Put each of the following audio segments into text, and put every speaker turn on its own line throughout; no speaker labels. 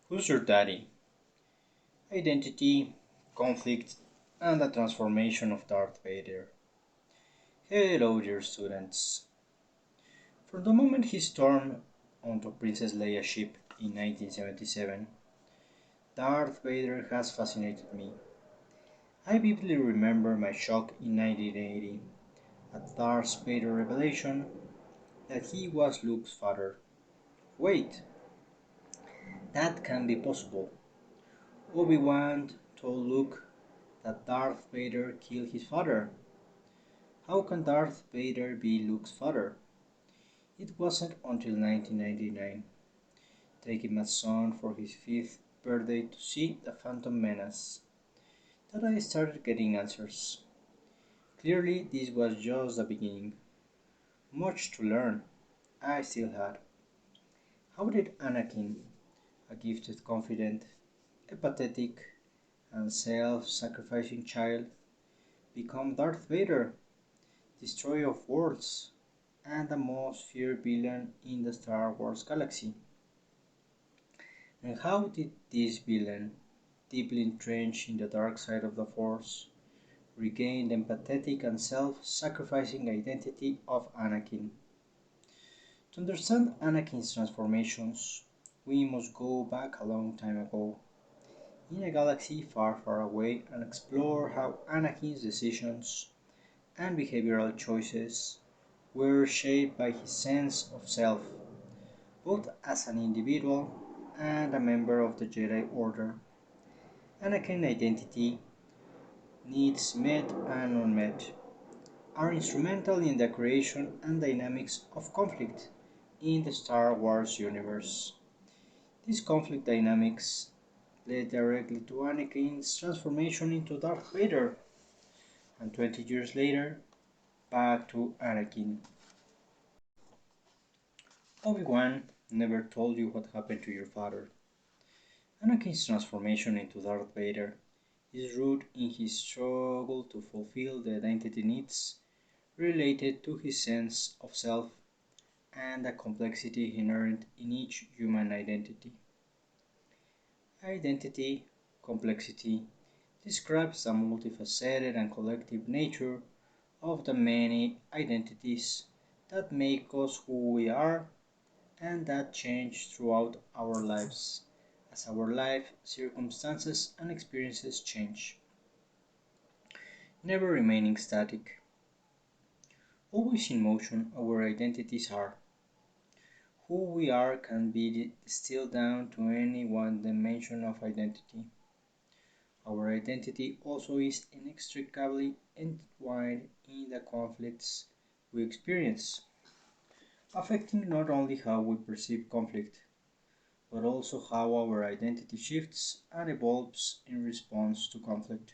Who's your daddy? Identity, conflict, and the transformation of Darth Vader. Hello, dear students. From the moment he stormed onto Princess Leia's ship in 1977, Darth Vader has fascinated me. I vividly remember my shock in 1980 at Darth Vader's revelation that he was Luke's father. Wait, that can be possible. Obi-Wan told Luke that Darth Vader killed his father. How can Darth Vader be Luke's father? It wasn't until 1999, taking my son for his fifth birthday to see The Phantom Menace, that I started getting answers. Clearly, this was just the beginning. Much to learn, I still had. How did Anakin, a gifted, confident, empathetic, and self sacrificing child, become Darth Vader, destroyer of worlds, and the most feared villain in the Star Wars galaxy? And how did this villain, deeply entrenched in the dark side of the Force, regain the empathetic and self sacrificing identity of Anakin? To understand Anakin's transformations, we must go back a long time ago, in a galaxy far, far away, and explore how Anakin's decisions and behavioral choices were shaped by his sense of self, both as an individual and a member of the Jedi Order. Anakin's identity, needs met and unmet, are instrumental in the creation and dynamics of conflict in the Star Wars universe. These conflict dynamics led directly to Anakin's transformation into Darth Vader, and 20 years later, back to Anakin. Obi-Wan never told you what happened to your father. Anakin's transformation into Darth Vader is rooted in his struggle to fulfill the identity needs related to his sense of self and the complexity inherent in each human identity. Identity complexity describes the multifaceted and collective nature of the many identities that make us who we are and that change throughout our lives as our life circumstances and experiences change, never remaining static. Always in motion, our identities are. Who we are can be distilled down to any one dimension of identity. Our identity also is inextricably entwined in the conflicts we experience, affecting not only how we perceive conflict, but also how our identity shifts and evolves in response to conflict.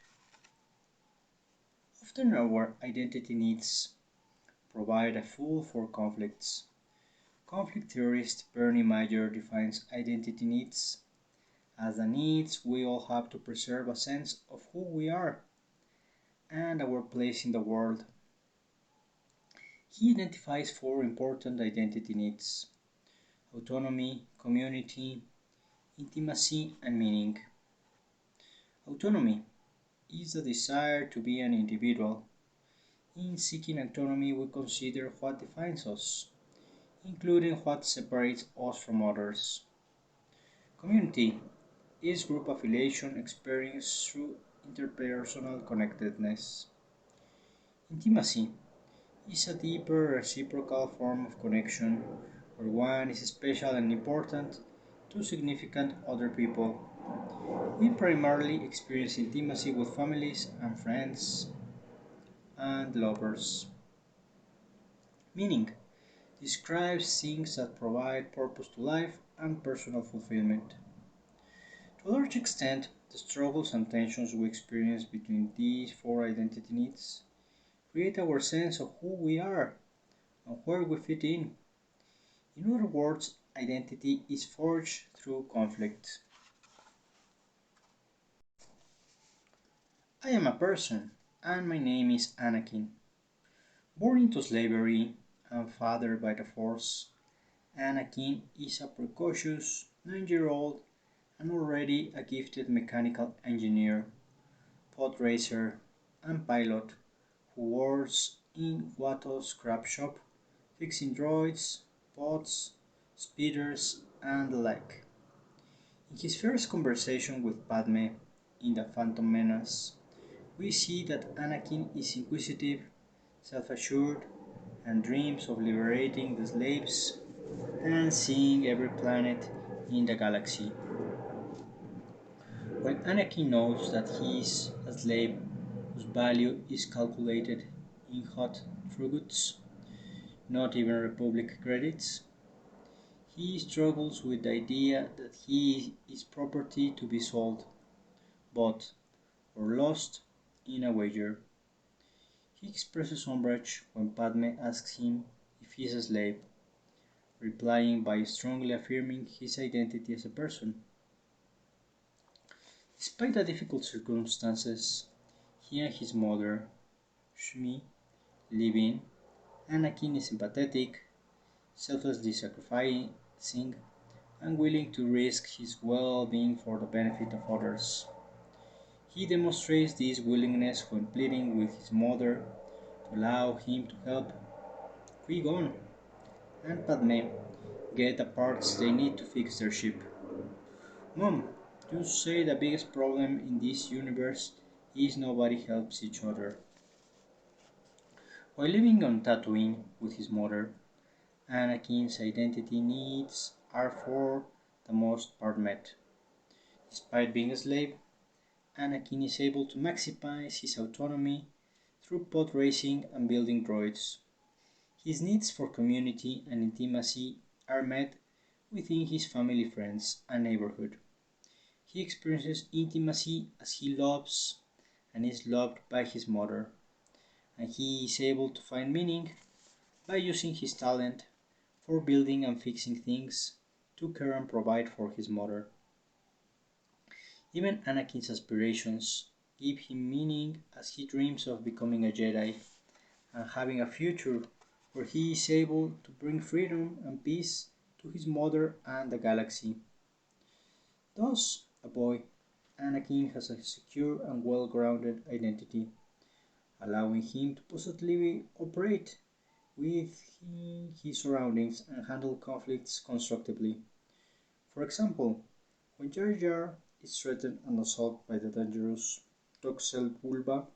Often our identity needs provide a fool for conflicts. Conflict theorist Bernie Mayer defines identity needs as the needs we all have to preserve a sense of who we are and our place in the world. He identifies four important identity needs: autonomy, community, intimacy, and meaning. Autonomy is the desire to be an individual. In seeking autonomy, we consider what defines us, including what separates us from others. Community is group affiliation experienced through interpersonal connectedness. Intimacy is a deeper reciprocal form of connection where one is special and important to significant other people. We primarily experience intimacy with families and friends and lovers. Meaning describes things that provide purpose to life and personal fulfillment. To a large extent, the struggles and tensions we experience between these four identity needs create our sense of who we are and where we fit in. In other words, identity is forged through conflict. I am a person, and my name is Anakin. Born into slavery and fathered by the Force, Anakin is a precocious 9-year-old and already a gifted mechanical engineer, pod racer, and pilot who works in Watto's scrap shop, fixing droids, pods, speeders, and the like. In his first conversation with Padme in The Phantom Menace, we see that Anakin is inquisitive, self-assured, and dreams of liberating the slaves and seeing every planet in the galaxy. When Anakin knows that he is a slave whose value is calculated in hot tributes, not even Republic credits, he struggles with the idea that he is property to be sold, bought, or lost in a wager. He expresses umbrage when Padme asks him if he is a slave, replying by strongly affirming his identity as a person. Despite the difficult circumstances he and his mother, Shmi, live in, Anakin is empathetic, selflessly sacrificing, and willing to risk his well-being for the benefit of others. He demonstrates this willingness when pleading with his mother to allow him to help Qui-Gon and Padme get the parts they need to fix their ship. Mom, you say the biggest problem in this universe is nobody helps each other. While living on Tatooine with his mother, Anakin's identity needs are for the most part met. Despite being a slave, Anakin is able to maximize his autonomy through pod racing and building droids. His needs for community and intimacy are met within his family, friends, and neighborhood. He experiences intimacy as he loves and is loved by his mother, and he is able to find meaning by using his talent for building and fixing things to care and provide for his mother. Even Anakin's aspirations give him meaning as he dreams of becoming a Jedi and having a future where he is able to bring freedom and peace to his mother and the galaxy. Thus, a boy, Anakin has a secure and well-grounded identity, allowing him to positively operate within his surroundings and handle conflicts constructively. For example, when Jar Jar is threatened and assaulted by the dangerous Toxel Bulba,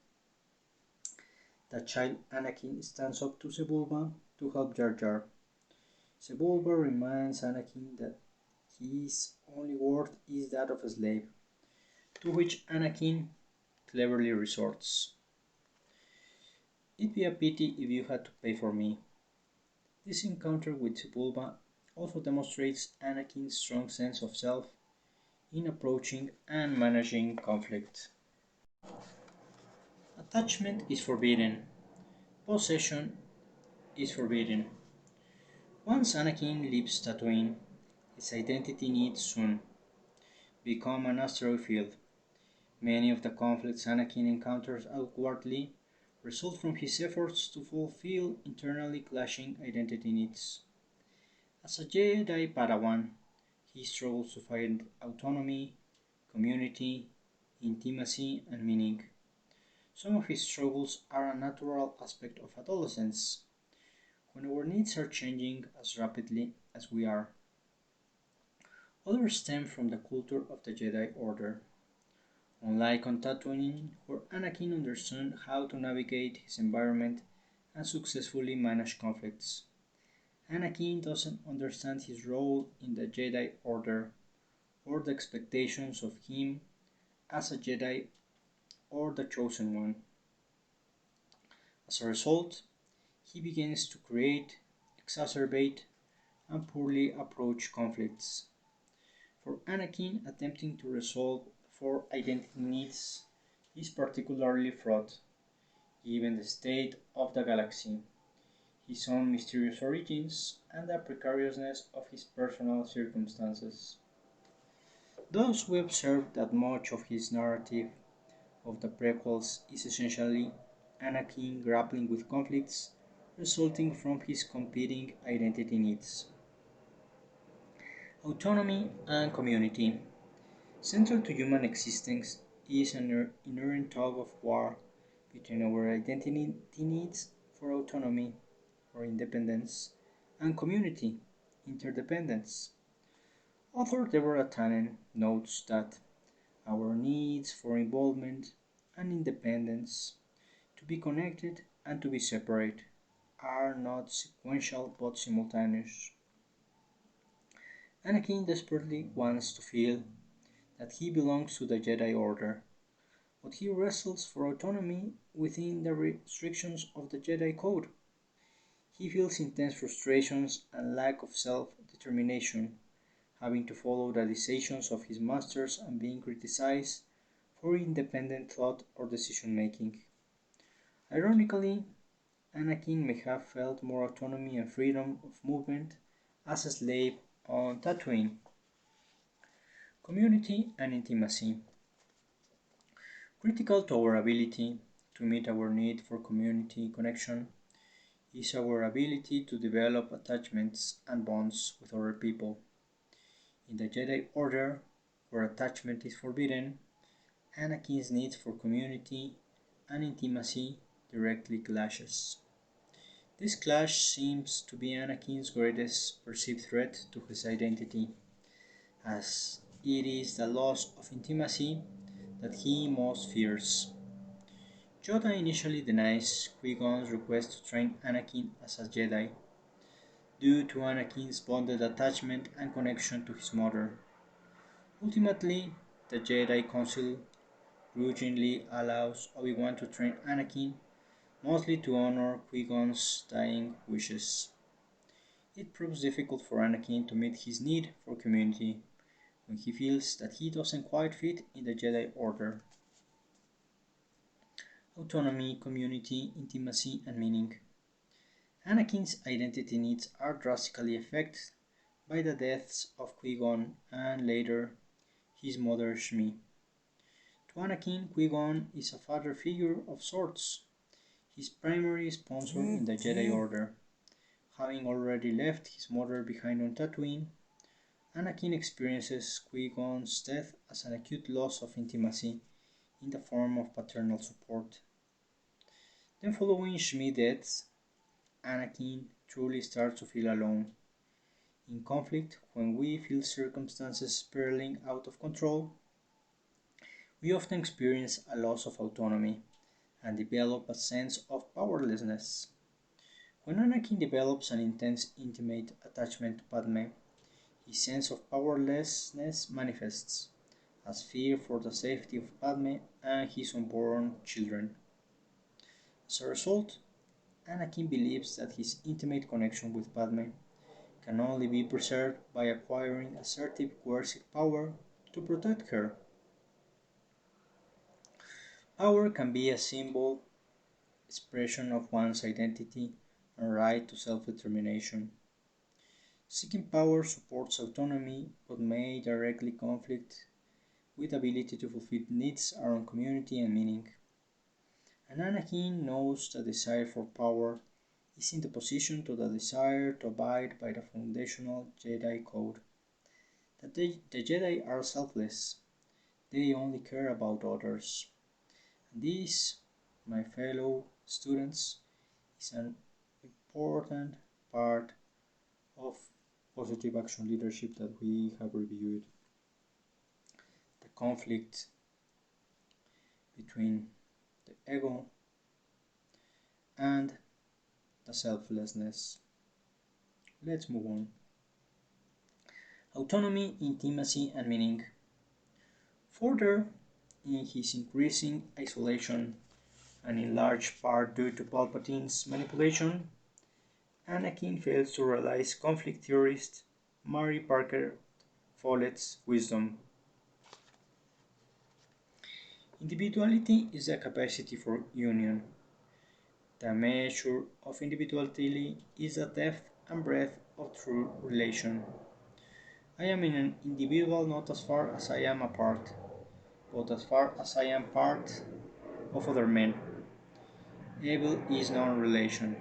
the child Anakin stands up to Sebulba to help Jar Jar. Sebulba reminds Anakin that his only worth is that of a slave, to which Anakin cleverly resorts. It'd be a pity if you had to pay for me. This encounter with Sebulba also demonstrates Anakin's strong sense of self in approaching and managing conflict. Attachment is forbidden. Possession is forbidden. Once Anakin leaves Tatooine, his identity needs soon become an asteroid field. Many of the conflicts Anakin encounters outwardly result from his efforts to fulfill internally clashing identity needs. As a Jedi Padawan, he struggles to find autonomy, community, intimacy, and meaning. Some of his struggles are a natural aspect of adolescence, when our needs are changing as rapidly as we are. Others stem from the culture of the Jedi Order. Unlike on Tatooine, where Anakin understood how to navigate his environment and successfully manage conflicts, Anakin doesn't understand his role in the Jedi Order or the expectations of him as a Jedi or the Chosen One. As a result, he begins to create, exacerbate, and poorly approach conflicts. For Anakin, attempting to resolve four identity needs is particularly fraught, given the state of the galaxy, his own mysterious origins, and the precariousness of his personal circumstances. Thus, we observe that much of his narrative of the prequels is essentially Anakin grappling with conflicts resulting from his competing identity needs. Autonomy and community. Central to human existence is an inherent tug of war between our identity needs for autonomy or independence and community interdependence. Author Deborah Tannen notes that our needs for involvement and independence, to be connected and to be separate, are not sequential but simultaneous. Anakin desperately wants to feel that he belongs to the Jedi Order, but he wrestles for autonomy within the restrictions of the Jedi Code. He feels intense frustrations and lack of self determination, having to follow the decisions of his masters and being criticized for independent thought or decision making. Ironically, Anakin may have felt more autonomy and freedom of movement as a slave on Tatooine. Community and intimacy. Critical to our ability to meet our need for community connection is our ability to develop attachments and bonds with other people. In the Jedi Order, where attachment is forbidden, Anakin's need for community and intimacy directly clashes. This clash seems to be Anakin's greatest perceived threat to his identity, as it is the loss of intimacy that he most fears. Yoda initially denies Qui-Gon's request to train Anakin as a Jedi, due to Anakin's bonded attachment and connection to his mother. Ultimately, the Jedi Council grudgingly allows Obi-Wan to train Anakin, mostly to honor Qui-Gon's dying wishes. It proves difficult for Anakin to meet his need for community when he feels that he doesn't quite fit in the Jedi Order. Autonomy, community, intimacy, and meaning. Anakin's identity needs are drastically affected by the deaths of Qui-Gon and later his mother Shmi. To Anakin, Qui-Gon is a father figure of sorts, his primary sponsor in the Jedi Order. Having already left his mother behind on Tatooine, Anakin experiences Qui-Gon's death as an acute loss of intimacy in the form of paternal support. Then following Shmi's death, Anakin truly starts to feel alone. In conflict, when we feel circumstances spiraling out of control, we often experience a loss of autonomy and develop a sense of powerlessness. When Anakin develops an intense intimate attachment to Padme, his sense of powerlessness manifests as fear for the safety of Padme and his unborn children. As a result, Anakin believes that his intimate connection with Padme can only be preserved by acquiring assertive coercive power to protect her. Power can be a symbol expression of one's identity and right to self-determination. Seeking power supports autonomy but may directly conflict with ability to fulfill needs around community and meaning. And Anakin knows the desire for power is in opposition to the desire to abide by the foundational Jedi Code. That the Jedi are selfless, they only care about others. And this, my fellow students, is an important part of positive action leadership that we have reviewed. The conflict between the ego and the selflessness. Let's move on. Autonomy, intimacy, and meaning. Further, in his increasing isolation, and in large part due to Palpatine's manipulation, Anakin fails to realize conflict theorist Mary Parker Follett's wisdom. Individuality is the capacity for union. The measure of individuality is the depth and breadth of true relation. I am an individual not as far as I am apart, but as far as I am part of other men. Evil is non-relation.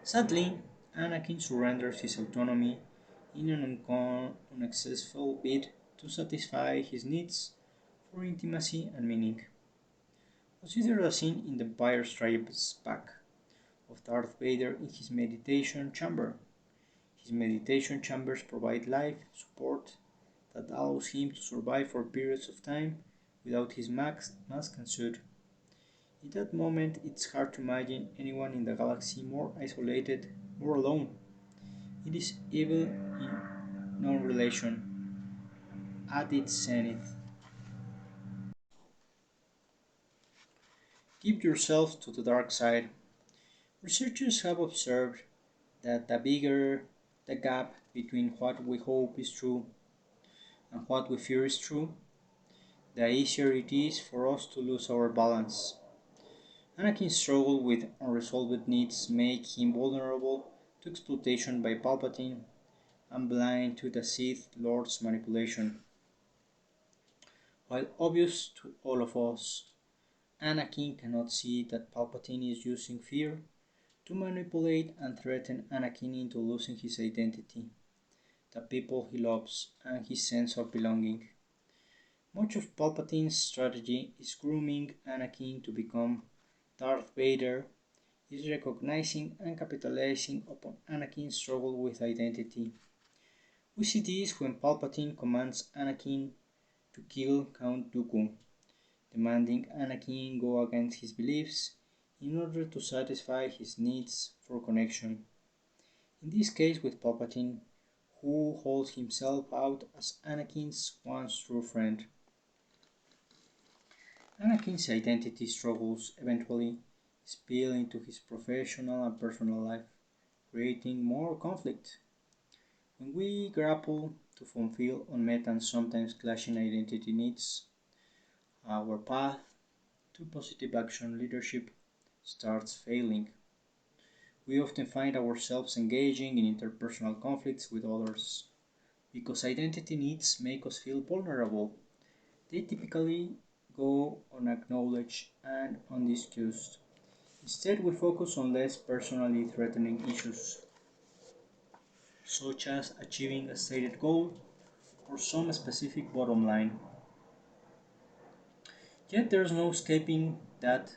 Sadly, Anakin surrenders his autonomy in an unsuccessful bid to satisfy his needs for intimacy and meaning. Consider the scene in The Empire Strikes Back of Darth Vader in his meditation chamber. His meditation chambers provide life support that allows him to survive for periods of time without his mask and suit. In that moment, it's hard to imagine anyone in the galaxy more isolated, more alone. It is evil in non relation at its zenith. Give yourself to the dark side. Researchers have observed that the bigger the gap between what we hope is true and what we fear is true, the easier it is for us to lose our balance. Anakin's struggle with unresolved needs make him vulnerable to exploitation by Palpatine and blind to the Sith Lord's manipulation. While obvious to all of us, Anakin cannot see that Palpatine is using fear to manipulate and threaten Anakin into losing his identity, the people he loves, and his sense of belonging. Much of Palpatine's strategy is grooming Anakin to become Darth Vader, is recognizing and capitalizing upon Anakin's struggle with identity. We see this when Palpatine commands Anakin to kill Count Dooku, demanding Anakin go against his beliefs in order to satisfy his needs for connection. In this case with Palpatine, who holds himself out as Anakin's once true friend. Anakin's identity struggles eventually spill into his professional and personal life, creating more conflict. When we grapple to fulfill unmet and sometimes clashing identity needs, our path to positive action leadership starts failing. We often find ourselves engaging in interpersonal conflicts with others because identity needs make us feel vulnerable. They typically go unacknowledged and undiscussed. Instead, we focus on less personally threatening issues, such as achieving a stated goal or some specific bottom line. Yet there's no escaping that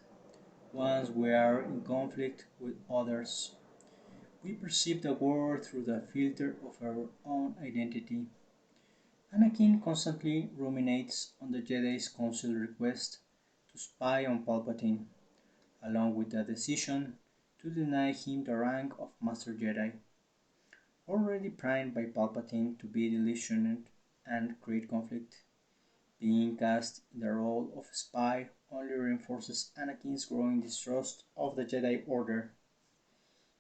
once we are in conflict with others, we perceive the world through the filter of our own identity. Anakin constantly ruminates on the Jedi's Council request to spy on Palpatine, along with the decision to deny him the rank of Master Jedi, already primed by Palpatine to be disillusioned and create conflict. Being cast in the role of spy only reinforces Anakin's growing distrust of the Jedi Order.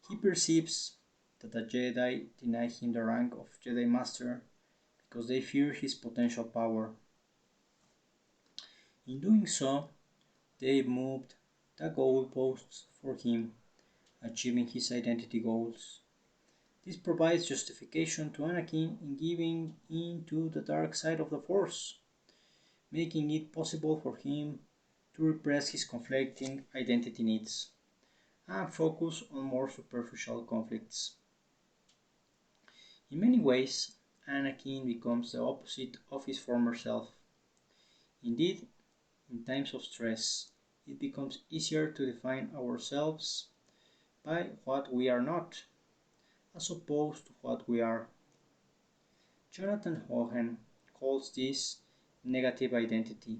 He perceives that the Jedi deny him the rank of Jedi Master because they fear his potential power. In doing so, they moved the goalposts for him, achieving his identity goals. This provides justification to Anakin in giving in to the dark side of the Force, making it possible for him to repress his conflicting identity needs and focus on more superficial conflicts. In many ways, Anakin becomes the opposite of his former self. Indeed, in times of stress, it becomes easier to define ourselves by what we are not, as opposed to what we are. Jonathan Hohen calls this negative identity,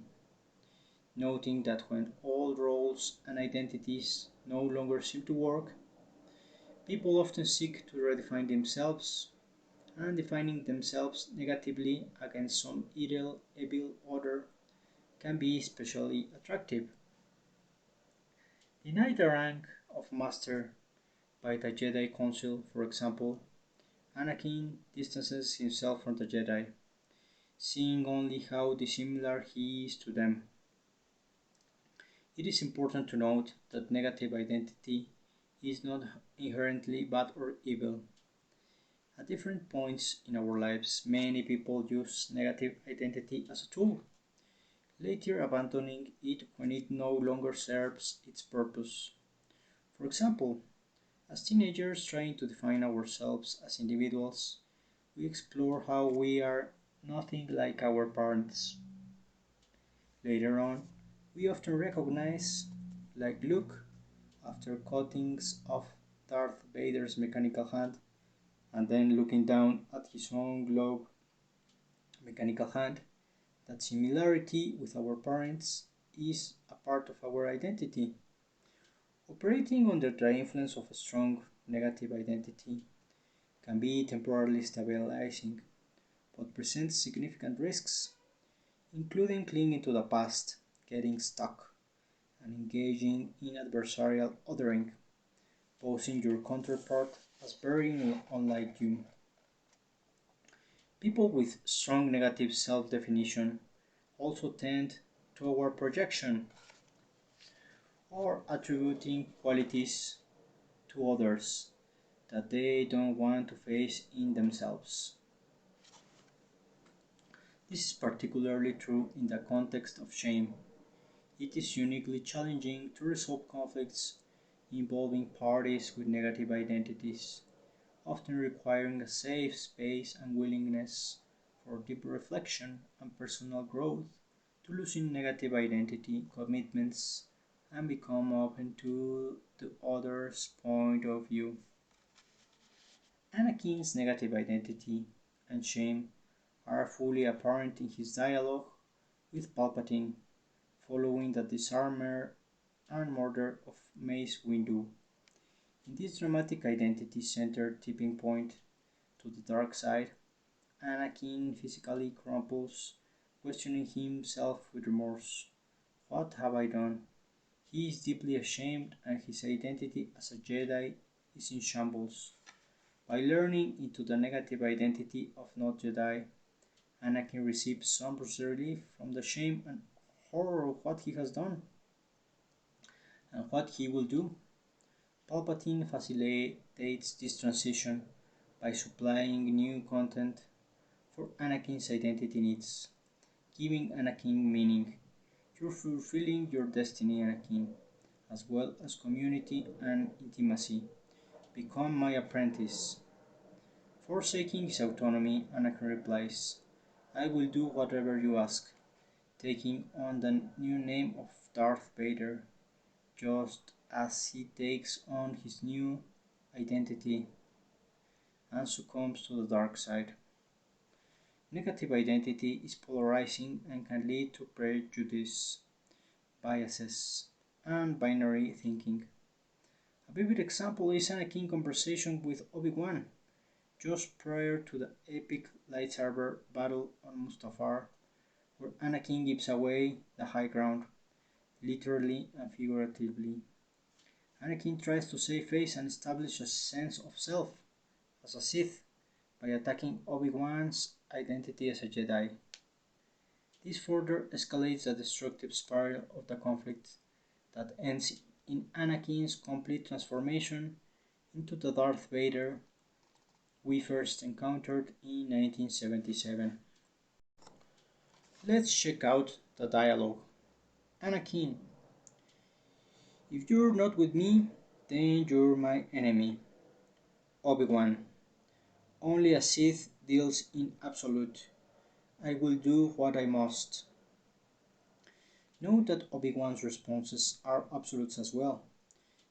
noting that when old roles and identities no longer seem to work, people often seek to redefine themselves, and defining themselves negatively against some evil order can be especially attractive. Denied the rank of Master by the Jedi Council, for example, Anakin distances himself from the Jedi, seeing only how dissimilar he is to them. It is important to note that negative identity is not inherently bad or evil. At different points in our lives, many people use negative identity as a tool, later abandoning it when it no longer serves its purpose. For example, as teenagers trying to define ourselves as individuals, we explore how we are nothing like our parents. Later on, we often recognize, like Luke, after cuttings off Darth Vader's mechanical hand and then looking down at his own glove mechanical hand, that similarity with our parents is a part of our identity. Operating under the influence of a strong negative identity can be temporarily stabilizing, but presents significant risks, including clinging to the past, getting stuck, and engaging in adversarial othering, posing your counterpart as very unlike you. People with strong negative self definition also tend toward projection or attributing qualities to others that they don't want to face in themselves. This is particularly true in the context of shame. It is uniquely challenging to resolve conflicts involving parties with negative identities, often requiring a safe space and willingness for deep reflection and personal growth to loosen negative identity commitments and become open to the other's point of view. Anakin's negative identity and shame are fully apparent in his dialogue with Palpatine following the disarmer and murder of Mace Windu. In this dramatic identity-centered tipping point to the dark side, Anakin physically crumples, questioning himself with remorse. What have I done? He is deeply ashamed and his identity as a Jedi is in shambles. By learning into the negative identity of not Jedi, Anakin receives some relief from the shame and horror of what he has done and what he will do. Palpatine facilitates this transition by supplying new content for Anakin's identity needs, giving Anakin meaning. You're fulfilling your destiny, Anakin, as well as community and intimacy. Become my apprentice. Forsaking his autonomy, Anakin replies, I will do whatever you ask, taking on the new name of Darth Vader, just as he takes on his new identity and succumbs to the dark side. Negative identity is polarizing and can lead to prejudice, biases, and binary thinking. A vivid example is Anakin's conversation with Obi-Wan just prior to the epic lightsaber battle on Mustafar, where Anakin gives away the high ground, literally and figuratively. Anakin tries to save face and establish a sense of self as a Sith by attacking Obi-Wan's identity as a Jedi. This further escalates the destructive spiral of the conflict that ends in Anakin's complete transformation into the Darth Vader we first encountered in 1977. Let's check out the dialogue. Anakin, if you're not with me, then you're my enemy. Obi-Wan, only a Sith deals in absolute. I will do what I must. Note that Obi-Wan's responses are absolutes as well.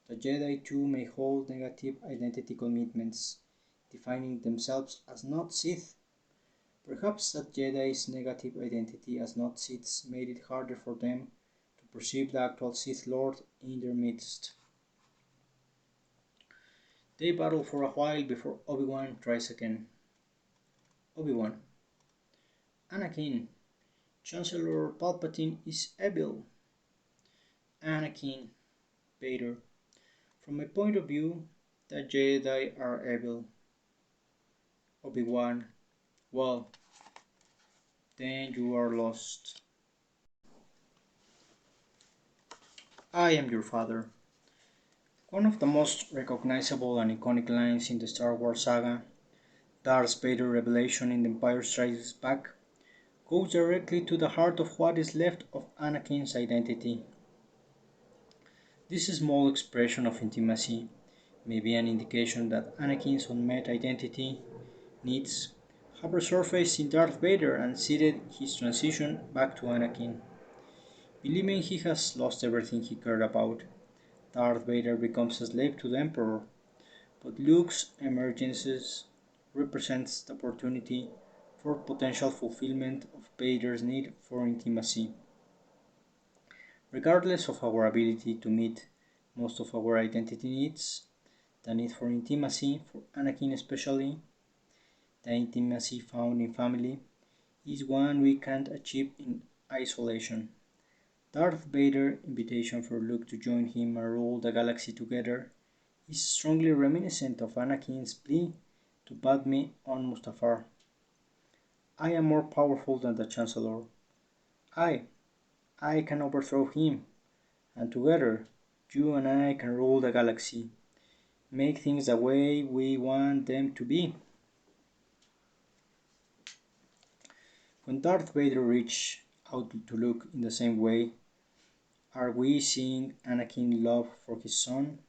The Jedi too may hold negative identity commitments, defining themselves as not Sith. Perhaps that Jedi's negative identity as not Siths made it harder for them to perceive the actual Sith Lord in their midst. They battle for a while before Obi-Wan tries again. Obi-Wan, Anakin, Chancellor Palpatine is evil. Anakin, Vader, from my point of view, the Jedi are evil. Obi-Wan, well, then you are lost. I am your father. One of the most recognizable and iconic lines in the Star Wars saga, Darth Vader's revelation in The Empire Strikes Back, goes directly to the heart of what is left of Anakin's identity. This small expression of intimacy may be an indication that Anakin's unmet identity needs have resurfaced in Darth Vader and seeded his transition back to Anakin. Believing he has lost everything he cared about, Darth Vader becomes a slave to the Emperor, but Luke's emergence represents the opportunity for potential fulfillment of Vader's need for intimacy. Regardless of our ability to meet most of our identity needs, the need for intimacy, for Anakin especially, the intimacy found in family, is one we can't achieve in isolation. Darth Vader's invitation for Luke to join him and rule the galaxy together is strongly reminiscent of Anakin's plea to Padme on Mustafar. I am more powerful than the Chancellor. I, I can overthrow him, and together, you and I can rule the galaxy, make things the way we want them to be. When Darth Vader reached out to Luke in the same way, are we seeing Anakin's love for his son,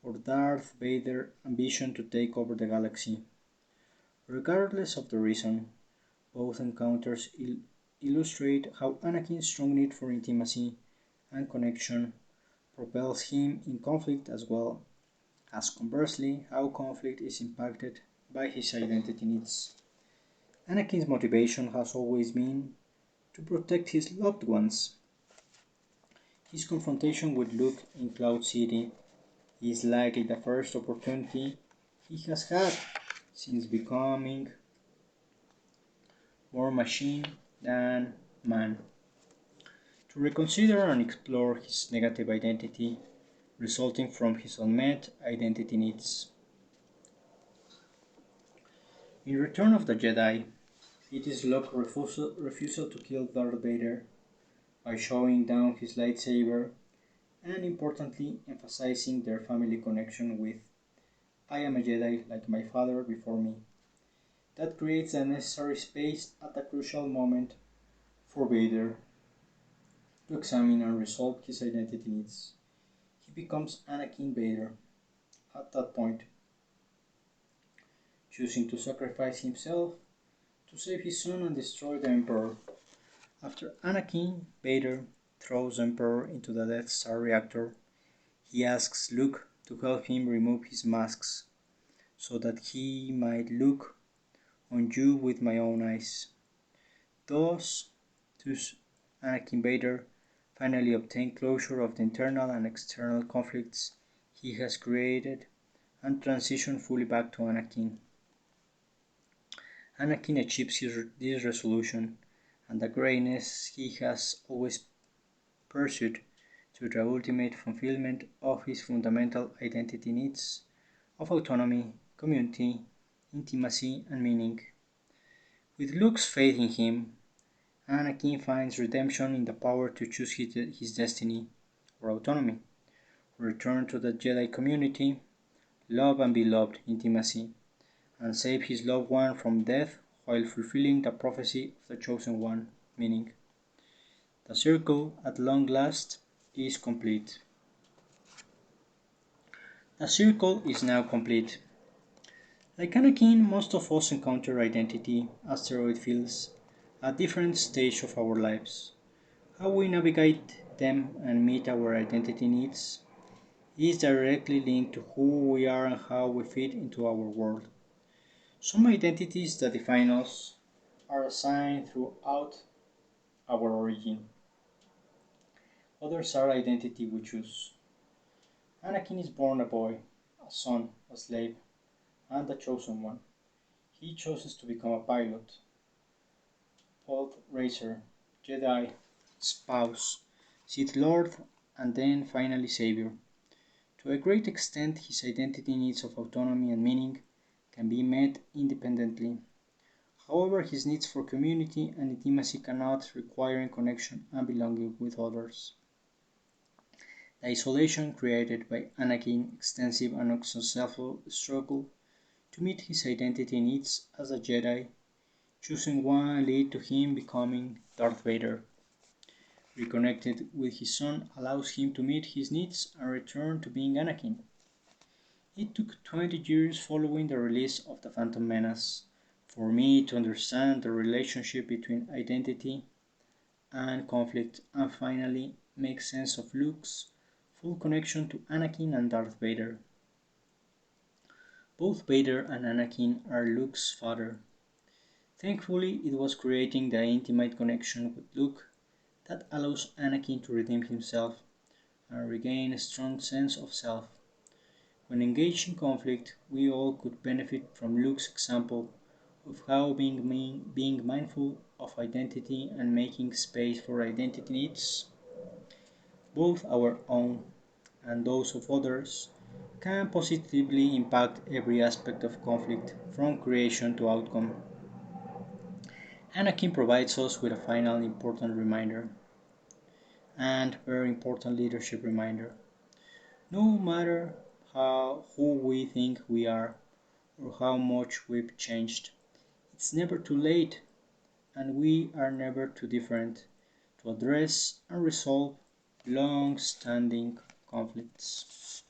or Darth Vader's ambition to take over the galaxy? Regardless of the reason, both encounters illustrate how Anakin's strong need for intimacy and connection propels him in conflict as well as conversely how conflict is impacted by his identity needs. Anakin's motivation has always been to protect his loved ones. His confrontation with Luke in Cloud City is likely the first opportunity he has had since becoming more machine than man to reconsider and explore his negative identity resulting from his unmet identity needs. In Return of the Jedi, it is Luke's refusal to kill Darth Vader by showing down his lightsaber and importantly emphasizing their family connection with I am a Jedi like my father before me. That creates the necessary space at a crucial moment for Vader to examine and resolve his identity needs. He becomes Anakin Vader at that point, choosing to sacrifice himself to save his son and destroy the Emperor. After Anakin Vader throws the Emperor into the Death Star reactor, he asks Luke to help him remove his masks so that he might look on you with my own eyes. Thus, Anakin Vader finally obtains closure of the internal and external conflicts he has created and transitions fully back to Anakin. Anakin achieves this resolution and the greatness he has always pursued to the ultimate fulfillment of his fundamental identity needs of autonomy, community, intimacy, and meaning. With Luke's faith in him, Anakin finds redemption in the power to choose his destiny or autonomy, return to the Jedi community, love and be loved intimacy, and save his loved one from death while fulfilling the prophecy of the Chosen One, meaning the circle at long last is complete. The circle is now complete. Like Anakin, most of us encounter identity asteroid fields at different stages of our lives. How we navigate them and meet our identity needs is directly linked to who we are and how we fit into our world. Some identities that define us are assigned throughout our origin. Others are identity we choose. Anakin is born a boy, a son, a slave, and the chosen one. He chooses to become a pilot, pod racer, Jedi, spouse, Sith Lord, and then finally Savior. To a great extent, his identity needs of autonomy and meaning can be met independently. However, his needs for community and intimacy cannot, requiring connection and belonging with others. The isolation created by Anakin's extensive and unsuccessful struggle to meet his identity needs as a Jedi, choosing one lead to him becoming Darth Vader. Reconnected with his son allows him to meet his needs and return to being Anakin. It took 20 years following the release of The Phantom Menace for me to understand the relationship between identity and conflict, and finally make sense of Luke's full connection to Anakin and Darth Vader. Both Vader and Anakin are Luke's father. Thankfully, it was creating the intimate connection with Luke that allows Anakin to redeem himself and regain a strong sense of self. When engaged in conflict, we all could benefit from Luke's example of how being mindful of identity and making space for identity needs, both our own and those of others, can positively impact every aspect of conflict from creation to outcome. Anakin provides us with a final important reminder, and very important leadership reminder. No matter who we think we are or how much we've changed, it's never too late and we are never too different to address and resolve long-standing conflicts.